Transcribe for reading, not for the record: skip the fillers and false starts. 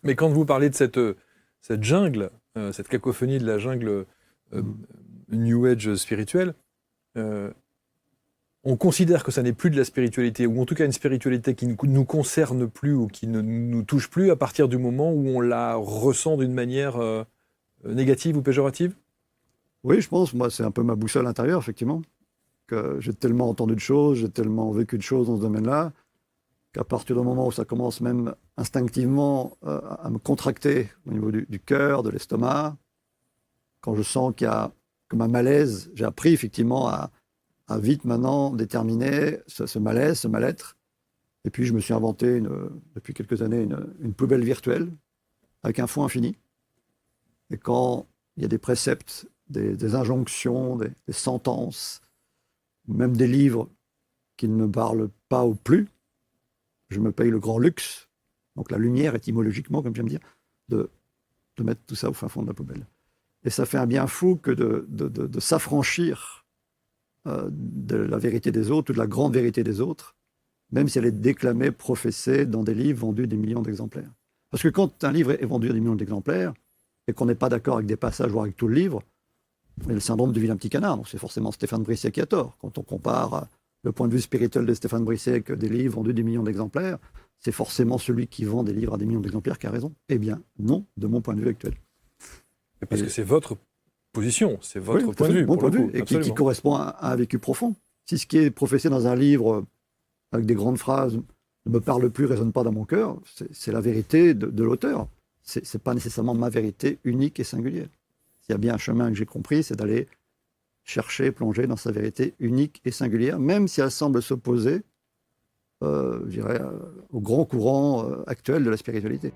Mais quand vous parlez de cette jungle, cette cacophonie de la jungle euh, Mm. New Age spirituelle, euh, on considère que ça n'est plus de la spiritualité, ou en tout cas une spiritualité qui ne nous concerne plus ou qui ne nous touche plus à partir du moment où on la ressent d'une manière négative ou péjorative? Oui, je pense, moi, c'est un peu ma boussole intérieure, effectivement, que j'ai tellement entendu de choses, j'ai tellement vécu de choses dans ce domaine-là, qu'à partir du moment où ça commence même instinctivement à me contracter au niveau du cœur, de l'estomac, quand je sens qu'il y a comme un malaise, j'ai appris effectivement à vite maintenant déterminer ce malaise, ce mal-être. Et puis je me suis inventé depuis quelques années une poubelle virtuelle avec un fond infini. Et quand il y a des préceptes, des injonctions, des sentences, même des livres qui ne me parlent pas ou plus, je me paye le grand luxe, donc la lumière étymologiquement, comme j'aime dire, de, de mettre tout ça au fin fond de la poubelle. Et ça fait un bien fou que de s'affranchir de la vérité des autres ou de la grande vérité des autres, même si elle est déclamée, professée dans des livres vendus des millions d'exemplaires. Parce que quand un livre est vendu à des millions d'exemplaires et qu'on n'est pas d'accord avec des passages, voire avec tout le livre, il y a le syndrome du vilain petit canard. Donc c'est forcément Stéphane Brisset qui a tort. Quand on compare le point de vue spirituel de Stéphane Brisset avec des livres vendus des millions d'exemplaires, c'est forcément celui qui vend des livres à des millions d'exemplaires qui a raison. Eh bien, non, de mon point de vue actuel. Parce que Et, c'est votre position, c'est oui, votre tout à point de fait, vue, mon pour point le de vue, coup, et qui absolument. correspond à un vécu profond. Si ce qui est professé dans un livre avec des grandes phrases ne me parle plus, résonne pas dans mon cœur, c'est la vérité de l'auteur. C'est pas nécessairement ma vérité unique et singulière. S'il y a bien un chemin que j'ai compris, c'est d'aller chercher, plonger dans sa vérité unique et singulière, même si elle semble s'opposer, je dirais, au grand courant actuel de la spiritualité.